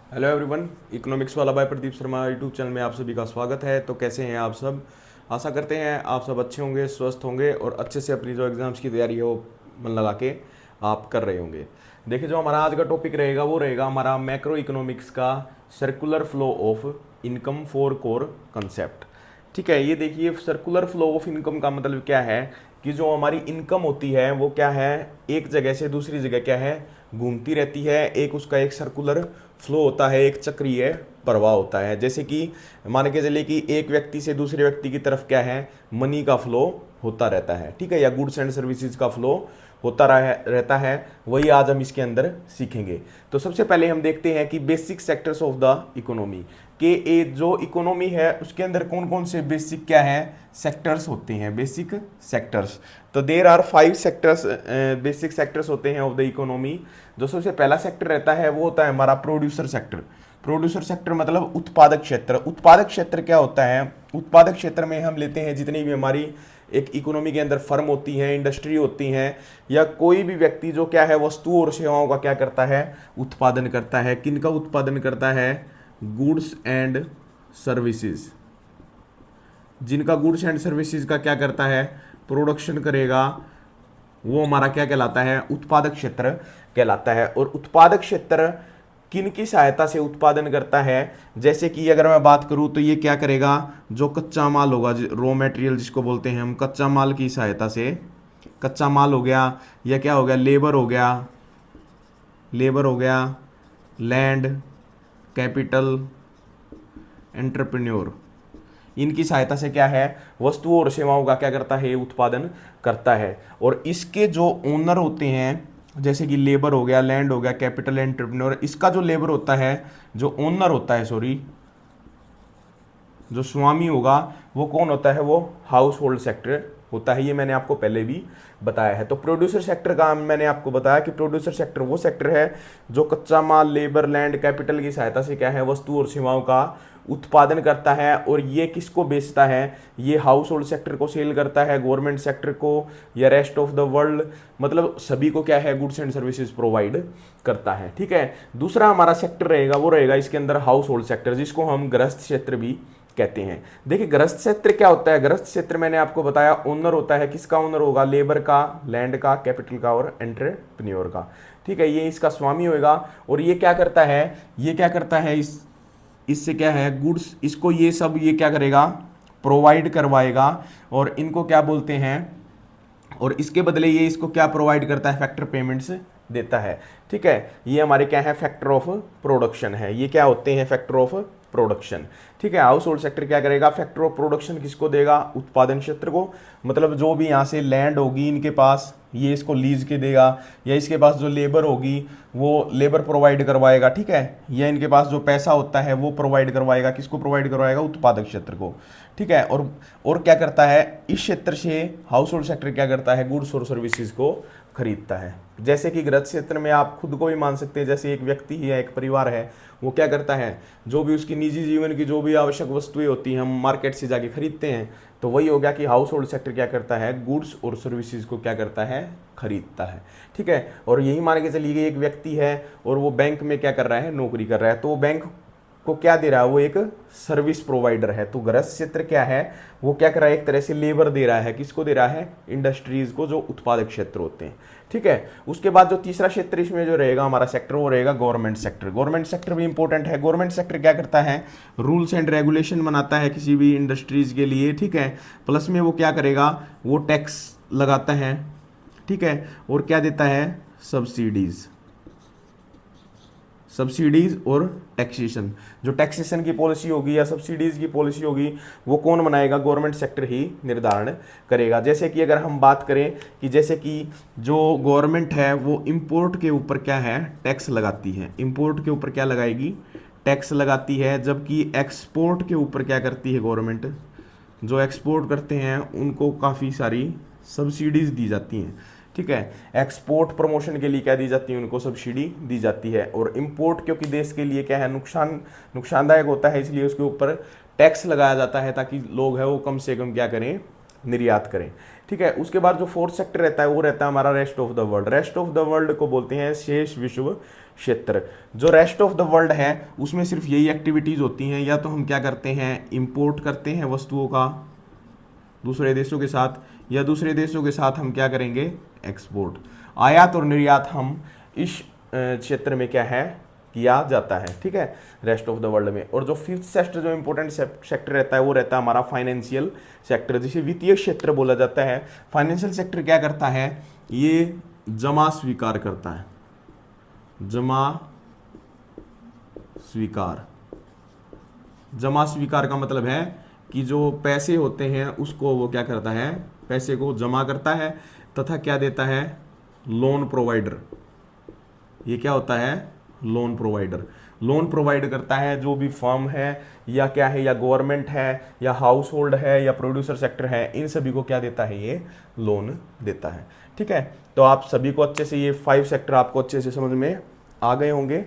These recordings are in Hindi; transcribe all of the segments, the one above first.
हेलो एवरीवन, इकोनॉमिक्स वाला by Pradeep Sharma YouTube channel में आप सभी का स्वागत है। तो कैसे हैं आप सब? आशा करते हैं आप सब अच्छे होंगे, स्वस्थ होंगे और अच्छे से अपनी जो एग्ज़ाम्स की तैयारी है वो मन लगा के आप कर रहे होंगे। देखिए, जो हमारा आज का टॉपिक रहेगा वो रहेगा हमारा मैक्रो इकोनॉमिक्स का circular flow of income for core concept. ठीक है, ये देखिए, सर्कुलर फ्लो ऑफ इनकम का मतलब क्या है कि जो हमारी इनकम होती है वो क्या है, एक जगह से दूसरी जगह क्या है, घूमती रहती है। एक उसका एक सर्कुलर फ्लो होता है, एक चक्रीय प्रवाह होता है। जैसे कि मान के चलिए कि एक व्यक्ति से दूसरे व्यक्ति की तरफ क्या है, मनी का फ्लो होता रहता है, ठीक है, या गुड्स एंड सर्विसेज का फ्लो होता रहता है। वही आज हम इसके अंदर सीखेंगे। तो सबसे पहले हम देखते हैं कि basic sectors of the economy के ए जो इकोनॉमी है उसके अंदर कौन कौन से बेसिक क्या है, सेक्टर्स होते हैं, बेसिक सेक्टर्स। तो there are 5 sectors, basic sectors होते हैं ऑफ द इकोनॉमी। जो सबसे पहला सेक्टर रहता है वो होता है हमारा प्रोड्यूसर सेक्टर। प्रोड्यूसर सेक्टर मतलब उत्पादक क्षेत्र। उत्पादक क्षेत्र क्या होता है? उत्पादक क्षेत्र में हम लेते हैं जितनी भी हमारी एक इकोनॉमी के अंदर फर्म होती हैं, इंडस्ट्री होती हैं, या कोई भी व्यक्ति जो क्या है वस्तुओं और सेवाओं का क्या करता है, उत्पादन करता है। किन का उत्पादन करता है? Goods and services. जिनका गुड्स एंड सर्विसेज का क्या करता है, प्रोडक्शन करेगा, वो हमारा क्या कहलाता है, उत्पादक क्षेत्र कहलाता है। और उत्पादक क्षेत्र किन की सहायता से उत्पादन करता है? जैसे कि अगर मैं बात करूं तो ये क्या करेगा, जो कच्चा माल होगा, रॉ मटेरियल जिसको बोलते हैं हम, कच्चा माल की सहायता से, कच्चा माल हो गया या क्या हो गया, लेबर हो गया, लेबर हो गया, लैंड, कैपिटल, एंटरप्रेन्योर, इनकी सहायता से क्या है, वस्तुओं और सेवाओं का क्या करता है, उत्पादन करता है। और इसके जो ओनर होते हैं, जैसे कि लेबर हो गया, लैंड हो गया, कैपिटल, एंटरप्रेन्योर, इसका जो लेबर होता है, जो ओनर होता है, सॉरी, जो स्वामी होगा, वो कौन होता है, वो हाउस होल्ड सेक्टर होता है। ये मैंने आपको पहले भी बताया है। तो प्रोड्यूसर सेक्टर का मैंने आपको बताया कि प्रोड्यूसर सेक्टर वो सेक्टर है जो कच्चा माल, लेबर, लैंड, कैपिटल की सहायता से क्या है, वस्तु और सेवाओं का उत्पादन करता है। और ये किसको बेचता है? ये हाउस होल्ड सेक्टर को सेल करता है, गवर्नमेंट सेक्टर को, या रेस्ट ऑफ द वर्ल्ड, मतलब सभी को क्या है, गुड्स एंड सर्विसेज प्रोवाइड करता है। ठीक है, दूसरा हमारा सेक्टर रहेगा वो रहेगा इसके अंदर हाउस होल्ड सेक्टर, जिसको हम गृहस्थ क्षेत्र भी कहते हैं। देखिए, गृहस्थ क्षेत्र क्या होता है? गृहस्थ क्षेत्र मैंने आपको बताया ओनर होता है, किसका ओनर होगा, लेबर का, लैंड का, कैपिटल का और एंटरप्रेन्योर का। ठीक है, ये इसका स्वामी होगा। और ये क्या करता है, ये क्या करता है, इससे क्या है, गुड्स, इसको ये सब ये क्या करेगा, प्रोवाइड करवाएगा। और इनको क्या बोलते हैं, और इसके बदले ये इसको क्या प्रोवाइड करता है, फैक्टर पेमेंट्स देता है। ठीक है, ये हमारे क्या है, फैक्टर ऑफ प्रोडक्शन है। ये क्या होते हैं, फैक्टर ऑफ प्रोडक्शन। ठीक है, हाउस होल्ड सेक्टर क्या करेगा, फैक्टर ऑफ प्रोडक्शन किसको देगा, उत्पादन क्षेत्र को। मतलब जो भी यहाँ से लैंड होगी इनके पास, ये इसको लीज के देगा, या इसके पास जो लेबर होगी वो लेबर प्रोवाइड करवाएगा। ठीक है, या इनके पास जो पैसा होता है वो प्रोवाइड करवाएगा, किसको प्रोवाइड करवाएगा, उत्पादक क्षेत्र को। ठीक है, और क्या करता है, इस क्षेत्र से हाउस होल्ड सेक्टर क्या करता है, गुड्स और सर्विसेज को खरीदता है। जैसे कि गृह क्षेत्र में आप खुद को भी मान सकते हैं, जैसे एक व्यक्ति ही है, एक परिवार है, वो क्या करता है, जो भी उसकी निजी जीवन की जो भी आवश्यक वस्तुएं होती हैं हम मार्केट से जाके खरीदते हैं। तो वही हो गया कि हाउस होल्ड सेक्टर क्या करता है, गुड्स और सर्विसेज को क्या करता है, खरीदता है। ठीक है, और यही मान के चलिए कि एक व्यक्ति है और वो बैंक में क्या कर रहा है, नौकरी कर रहा है, तो वो बैंक को क्या दे रहा है, वो एक सर्विस प्रोवाइडर है। तो गृह क्षेत्र क्या है, वो क्या कर रहा है, एक तरह से लेबर दे रहा है, किसको दे रहा है, इंडस्ट्रीज को, जो उत्पादक क्षेत्र होते हैं। ठीक है, उसके बाद जो तीसरा क्षेत्र इसमें जो रहेगा हमारा सेक्टर, वो रहेगा गवर्नमेंट सेक्टर। गवर्नमेंट सेक्टर भी इंपॉर्टेंट है। गवर्नमेंट सेक्टर क्या करता है, रूल्स एंड रेगुलेशन बनाता है किसी भी इंडस्ट्रीज के लिए। ठीक है, प्लस में वो क्या करेगा, वो टैक्स लगाता है। ठीक है, और क्या देता है, सब्सिडीज, सब्सिडीज और टैक्सेशन। जो टैक्सेशन की पॉलिसी होगी या सब्सिडीज की पॉलिसी होगी वो कौन बनाएगा, गवर्नमेंट सेक्टर ही निर्धारण करेगा। जैसे कि अगर हम बात करें कि जैसे कि जो गवर्नमेंट है वो इंपोर्ट के ऊपर क्या है, टैक्स लगाती है। इंपोर्ट के ऊपर क्या लगाएगी, टैक्स लगाती है। जबकि एक्सपोर्ट के ऊपर क्या करती है गवर्नमेंट, जो एक्सपोर्ट करते हैं उनको काफ़ी सारी सब्सिडीज दी जाती हैं। ठीक है, एक्सपोर्ट प्रमोशन के लिए क्या दी जाती है, उनको सब्सिडी दी जाती है। और इंपोर्ट क्योंकि देश के लिए क्या है, नुकसानदायक होता है, इसलिए उसके ऊपर टैक्स लगाया जाता है ताकि लोग है वो कम से कम क्या करें, निर्यात करें। ठीक है। उसके बाद जो फोर्थ सेक्टर रहता है वो रहता है हमारा rest of the world. Rest of the world को बोलते हैं शेष विश्व क्षेत्र। जो रेस्ट ऑफ द वर्ल्ड है उसमें सिर्फ यही एक्टिविटीज होती हैं, या तो हम क्या करते हैं इंपोर्ट करते हैं वस्तुओं का दूसरे देशों के साथ, या दूसरे देशों के साथ हम क्या करेंगे एक्सपोर्ट। आयात और निर्यात हम इस क्षेत्र में क्या है किया जाता है, ठीक है, रेस्ट ऑफ द वर्ल्ड में। और जो फिफ्थ सेक्टर जो इंपॉर्टेंट सेक्टर रहता है वो रहता है हमारा फाइनेंशियल सेक्टर, जिसे वित्तीय क्षेत्र बोला जाता है। फाइनेंशियल सेक्टर क्या करता है, ये जमा स्वीकार करता है, जमा स्वीकार। जमा स्वीकार का मतलब है कि जो पैसे होते हैं उसको वो क्या करता है, पैसे को जमा करता है, तथा क्या देता है, लोन प्रोवाइडर। ये क्या होता है, लोन प्रोवाइडर। लोन प्रोवाइड करता है जो भी फर्म है या क्या है, या गवर्नमेंट है या हाउस होल्ड है या प्रोड्यूसर सेक्टर है, इन सभी को क्या देता है, ये लोन देता है, ठीक है। तो आप सभी को अच्छे से ये 5 सेक्टर आपको अच्छे से समझ में आ गए होंगे,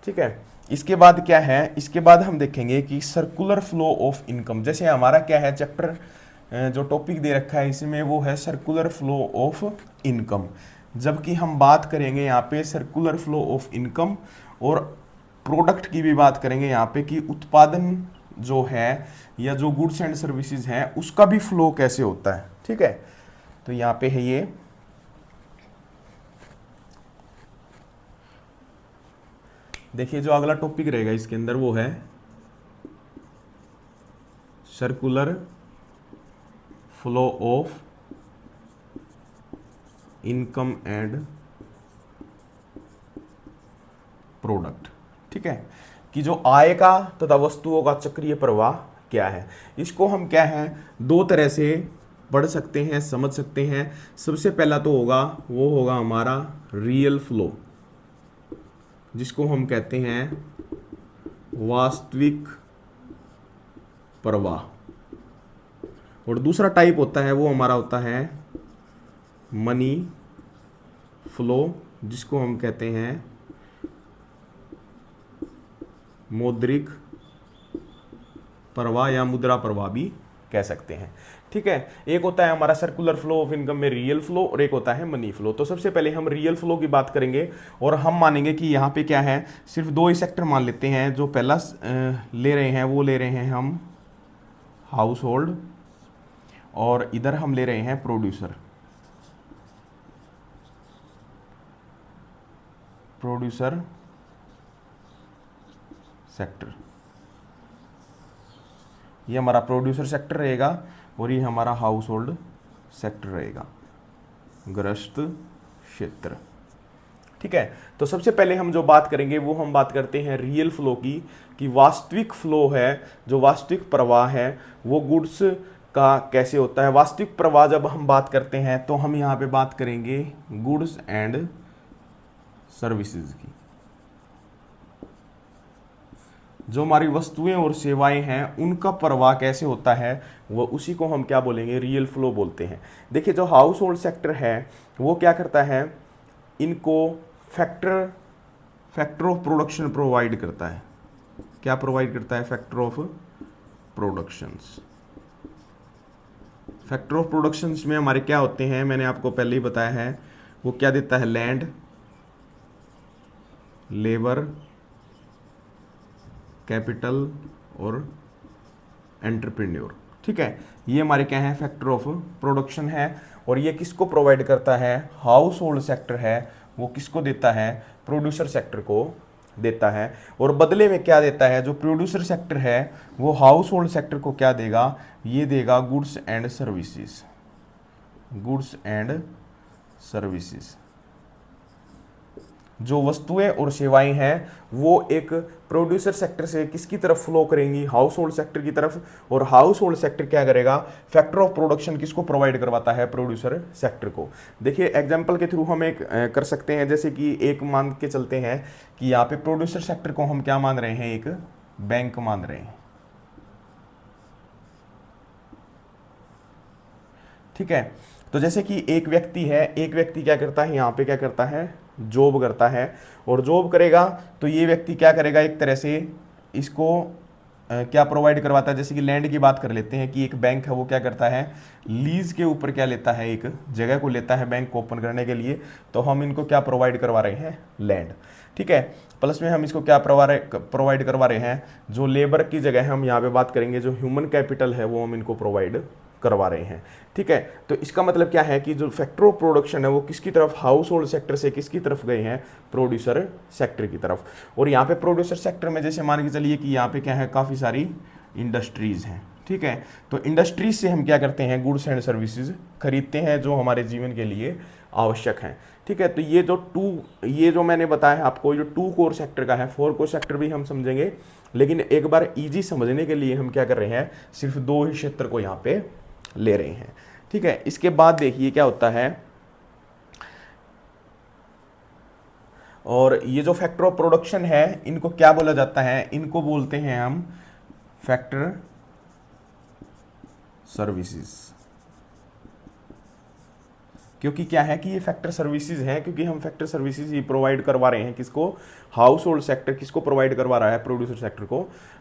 ठीक है। इसके बाद क्या है, इसके बाद हम देखेंगे कि सर्कुलर फ्लो ऑफ इनकम। जैसे हमारा क्या है चैप्टर जो टॉपिक दे रखा है इसमें वो है सर्कुलर फ्लो ऑफ इनकम, जबकि हम बात करेंगे यहाँ पे सर्कुलर फ्लो ऑफ इनकम और प्रोडक्ट की भी बात करेंगे यहाँ पे कि उत्पादन जो है या जो गुड्स एंड सर्विसेज हैं उसका भी फ्लो कैसे होता है, ठीक है। तो यहाँ पे है ये देखिए, जो अगला टॉपिक रहेगा इसके अंदर वो है circular flow of income and product, ठीक है, कि जो आय का तथा वस्तुओं का चक्रीय प्रवाह क्या है। इसको हम क्या है दो तरह से पढ़ सकते हैं, समझ सकते हैं। सबसे पहला तो होगा वो होगा हमारा रियल फ्लो, जिसको हम कहते हैं वास्तविक प्रवाह, और दूसरा टाइप होता है वो हमारा होता है मनी फ्लो, जिसको हम कहते हैं मौद्रिक प्रवाह या मुद्रा प्रवाह भी कह सकते हैं, ठीक है। एक होता है हमारा सर्कुलर फ्लो ऑफ इनकम में रियल फ्लो, और एक होता है मनी फ्लो। तो सबसे पहले हम रियल फ्लो की बात करेंगे और हम मानेंगे कि यहाँ पे क्या है, सिर्फ 2 ही सेक्टर मान लेते हैं। जो पहला ले रहे हैं वो ले रहे हैं हम हाउस होल्ड, और इधर हम ले रहे हैं प्रोड्यूसर सेक्टर। ये हमारा प्रोड्यूसर सेक्टर रहेगा और ये हमारा हाउस होल्ड सेक्टर रहेगा, ग्रस्त क्षेत्र, ठीक है। तो सबसे पहले हम जो बात करेंगे वो हम बात करते हैं रियल फ्लो की, कि वास्तविक फ्लो है, जो वास्तविक प्रवाह है वो गुड्स का कैसे होता है। वास्तविक प्रवाह जब हम बात करते हैं तो हम यहाँ पे बात करेंगे गुड्स एंड सर्विसेज की। जो हमारी वस्तुएं और सेवाएं हैं उनका प्रवाह कैसे होता है, वो उसी को हम क्या बोलेंगे, रियल फ्लो बोलते हैं। देखिए, जो हाउस होल्ड सेक्टर है वो क्या करता है, इनको फैक्टर ऑफ प्रोडक्शन प्रोवाइड करता है। क्या प्रोवाइड करता है, factor of productions. Factor of productions में हमारे क्या होते हैं, मैंने आपको पहले ही बताया है, वो क्या देता है, लैंड, लेबर, कैपिटल और एंटरप्रेन्योर, ठीक है। ये हमारे क्या है, फैक्टर ऑफ प्रोडक्शन है। और ये किसको प्रोवाइड करता है, हाउस होल्ड सेक्टर है वो किसको देता है, प्रोड्यूसर सेक्टर को देता है। और बदले में क्या देता है, जो प्रोड्यूसर सेक्टर है वो हाउस होल्ड सेक्टर को क्या देगा, ये देगा goods and services. Goods and services, जो वस्तुएं और सेवाएं हैं वो एक प्रोड्यूसर सेक्टर से किसकी तरफ फ्लो करेंगी, हाउस होल्ड सेक्टर की तरफ। और हाउस होल्ड सेक्टर क्या करेगा, फैक्टर ऑफ प्रोडक्शन किसको प्रोवाइड करवाता है, प्रोड्यूसर सेक्टर को। देखिए, एग्जांपल के थ्रू हम एक कर सकते हैं, जैसे कि एक मान के चलते हैं कि यहाँ पे प्रोड्यूसर सेक्टर को हम क्या मान रहे हैं, एक बैंक मान रहे हैं, ठीक है। तो जैसे कि एक व्यक्ति है, एक व्यक्ति क्या करता है, यहाँ पे क्या करता है, जॉब करता है। और जॉब करेगा तो ये व्यक्ति क्या करेगा, एक तरह से इसको क्या प्रोवाइड करवाता है, जैसे कि लैंड की बात कर लेते हैं कि एक बैंक है वो क्या करता है, लीज के ऊपर क्या लेता है, एक जगह को लेता है बैंक को ओपन करने के लिए, तो हम इनको क्या प्रोवाइड करवा रहे हैं, लैंड। ठीक है, प्लस में हम इसको क्या प्रोवाइड करवा रहे हैं, जो लेबर की जगह है हम यहाँ पे बात करेंगे, जो ह्यूमन कैपिटल है वो हम इनको प्रोवाइड करवा रहे हैं। ठीक है, तो इसका मतलब क्या है कि जो फैक्टर ऑफ प्रोडक्शन है वो किसकी तरफ, हाउस होल्ड सेक्टर से किसकी तरफ गए हैं, प्रोड्यूसर सेक्टर की तरफ। और यहाँ पे प्रोड्यूसर सेक्टर में जैसे मान के चलिए कि यहाँ पे क्या है, काफ़ी सारी इंडस्ट्रीज हैं। ठीक है, तो इंडस्ट्रीज से हम क्या करते हैं, गुड्स एंड सर्विसेज खरीदते हैं जो हमारे जीवन के लिए आवश्यक हैं। ठीक है, तो ये जो मैंने बताया आपको, जो 2 कोर सेक्टर का है, 4 कोर सेक्टर भी हम समझेंगे, लेकिन एक बार इजी समझने के लिए हम क्या कर रहे हैं, सिर्फ 2 ही क्षेत्र को यहाँ पे ले रहे हैं। ठीक है, इसके बाद देखिए क्या होता है, और ये जो फैक्टर ऑफ प्रोडक्शन है इनको क्या बोला जाता है, इनको बोलते हैं हम फैक्टर सर्विसेज। क्योंकि क्या है कि ये फैक्टर सर्विसेज हैं, क्योंकि हम फैक्टर सर्विसेज ही प्रोवाइड करवा रहे हैं, किसको, हाउस होल्ड सेक्टर किसको प्रोवाइड करवा रहा है, प्रोड्यूसर सेक्टर को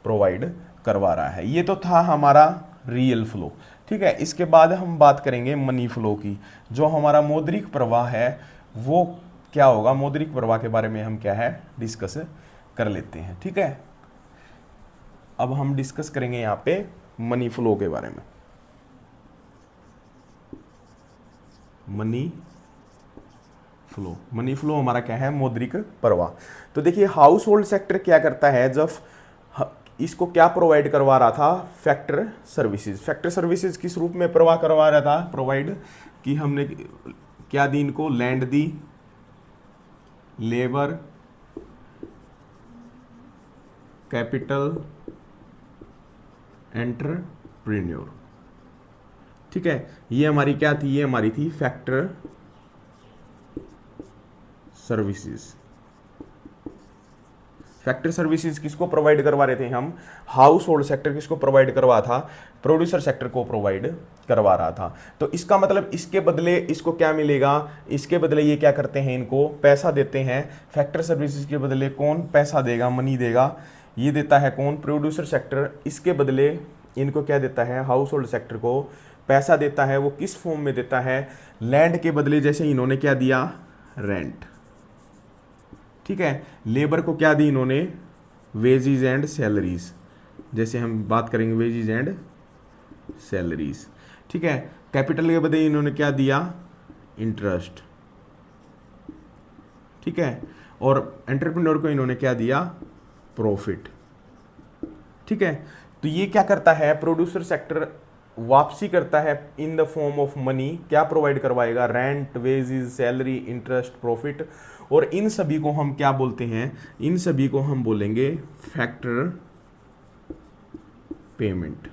प्रोवाइड करवा रहा है। ये तो था हमारा रियल फ्लो। ठीक है, इसके बाद हम बात करेंगे मनी फ्लो की। जो हमारा मौद्रिक प्रवाह है वो क्या होगा, मौद्रिक प्रवाह के बारे में हम क्या है, डिस्कस कर लेते हैं। ठीक है, अब हम डिस्कस करेंगे यहाँ पे मनी फ्लो के बारे में। मनी फ्लो हमारा क्या है, मौद्रिक प्रवाह। तो देखिए हाउस होल्ड सेक्टर क्या करता है, जब इसको क्या प्रोवाइड करवा रहा था, फैक्टर सर्विसेज। फैक्टर सर्विसेज किस रूप में प्रवाह करवा रहा था, प्रोवाइड, कि हमने क्या दी इनको, लैंड दी, लेबर, कैपिटल, एंटरप्रेन्योर। ठीक है, ये हमारी क्या थी, ये हमारी थी फैक्टर सर्विसेज। फैक्टर सर्विसेज किसको प्रोवाइड करवा रहे थे हम, हाउस होल्ड सेक्टर किसको प्रोवाइड करवा था, प्रोड्यूसर सेक्टर को प्रोवाइड करवा रहा था। तो इसका मतलब इसके बदले इसको क्या मिलेगा, इसके बदले ये क्या करते हैं, इनको पैसा देते हैं। फैक्टर सर्विसेज के बदले कौन पैसा देगा, मनी देगा, ये देता है कौन, प्रोड्यूसर सेक्टर। इसके बदले इनको क्या देता है, हाउस होल्ड सेक्टर को पैसा देता है। वो किस फॉर्म में देता है, लैंड के बदले, जैसे इन्होंने क्या दिया, रेंट। ठीक है, लेबर को क्या दी इन्होंने, वेजेस एंड सैलरीज, जैसे हम बात करेंगे वेजेस एंड सैलरीज। ठीक है, कैपिटल के बदले इन्होंने क्या दिया, इंटरेस्ट। ठीक है, और एंटरप्रेन्योर को इन्होंने क्या दिया, प्रॉफिट। ठीक है, तो ये क्या करता है, प्रोड्यूसर सेक्टर वापसी करता है in the form of money. क्या प्रोवाइड करवाएगा, rent, wages, salary, interest, profit. और इन सभी को हम क्या बोलते हैं, इन सभी को हम बोलेंगे फैक्टर पेमेंट।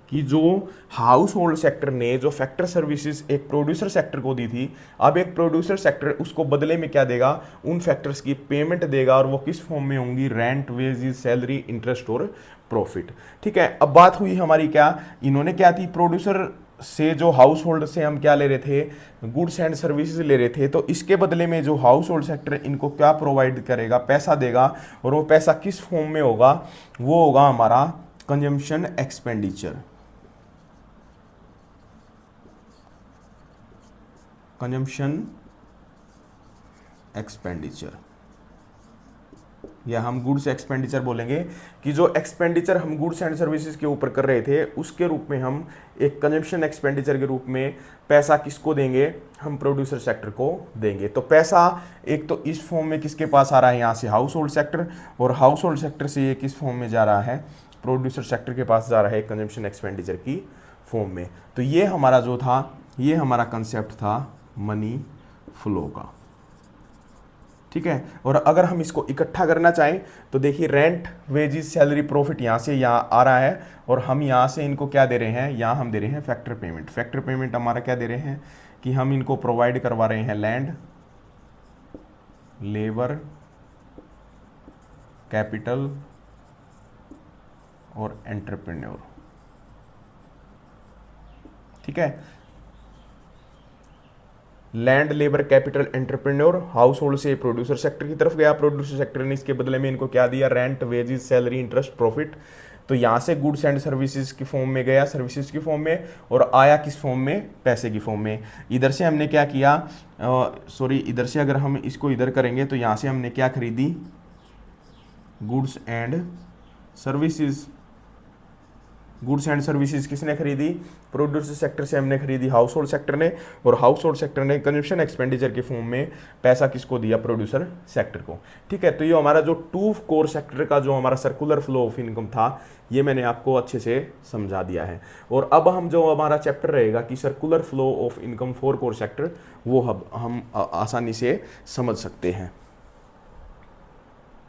कि जो हाउस होल्ड सेक्टर ने जो फैक्टर सर्विसेज एक प्रोड्यूसर सेक्टर को दी थी, अब एक प्रोड्यूसर सेक्टर उसको बदले में क्या देगा, उन फैक्टर्स की पेमेंट देगा, और वो किस फॉर्म में होंगी, रेंट, वेजेस, सैलरी, इंटरेस्ट और प्रॉफिट। ठीक है, अब बात हुई हमारी क्या, इन्होंने क्या थी, प्रोड्यूसर से जो हाउस होल्ड से हम क्या ले रहे थे, गुड्स एंड सर्विसेज ले रहे थे, तो इसके बदले में जो हाउस होल्ड सेक्टर इनको क्या प्रोवाइड करेगा, पैसा देगा। और वो पैसा किस फॉर्म में होगा, वो होगा हमारा कंजम्पशन एक्सपेंडिचर। कंजम्पशन एक्सपेंडिचर, या हम गुड्स एक्सपेंडिचर बोलेंगे, कि जो एक्सपेंडिचर हम गुड्स एंड सर्विसेज के ऊपर कर रहे थे उसके रूप में हम एक कंजम्पशन एक्सपेंडिचर के रूप में पैसा किसको देंगे, हम प्रोड्यूसर सेक्टर को देंगे। तो पैसा एक तो इस फॉर्म में किसके पास आ रहा है, यहाँ से हाउस होल्ड सेक्टर, और हाउस होल्ड सेक्टर से ये किस फॉर्म में जा रहा है, प्रोड्यूसर सेक्टर के पास जा रहा है कंजम्पशन एक्सपेंडिचर की फॉर्म में। तो ये हमारा जो था, ये हमारा कंसेप्ट था मनी फ्लो का। ठीक है, और अगर हम इसको इकट्ठा करना चाहें तो देखिए रेंट, वेजेस, सैलरी, प्रॉफिट यहाँ से यहाँ आ रहा है, और हम यहाँ से इनको क्या दे रहे हैं, यहाँ हम दे रहे हैं फैक्टर पेमेंट। फैक्टर पेमेंट हमारा क्या दे रहे हैं, कि हम इनको प्रोवाइड करवा रहे हैं लैंड, लेबर, कैपिटल और एंटरप्रेन्योर। ठीक है, land labour capital entrepreneur, house hold से प्रोड्यूसर सेक्टर की तरफ गया, प्रोड्यूसर सेक्टर ने इसके बदले में इनको क्या दिया, rent, wages, salary, interest, profit. तो यहाँ से गुड्स एंड सर्विसेज की फॉर्म में गया, सर्विसेज की फॉर्म में, और आया किस फॉर्म में, पैसे की फॉर्म में। इधर से हमने क्या किया, सॉरी इधर से अगर हम इसको इधर करेंगे तो यहाँ से हमने क्या खरीदी, goods and services. Goods and services किसने खरीदी, प्रोड्यूसर सेक्टर से हमने खरीदी हाउस होल्ड सेक्टर ने, और हाउस होल्ड सेक्टर ने कंजम्पशन एक्सपेंडिचर के फॉर्म में पैसा किसको दिया, प्रोड्यूसर सेक्टर को। ठीक है, तो ये हमारा जो टू कोर सेक्टर का जो हमारा सर्कुलर फ्लो ऑफ इनकम था, ये मैंने आपको अच्छे से समझा दिया है। और अब हम जो हमारा चैप्टर रहेगा कि circular flow of income for core sector, वो हम आसानी से समझ सकते हैं।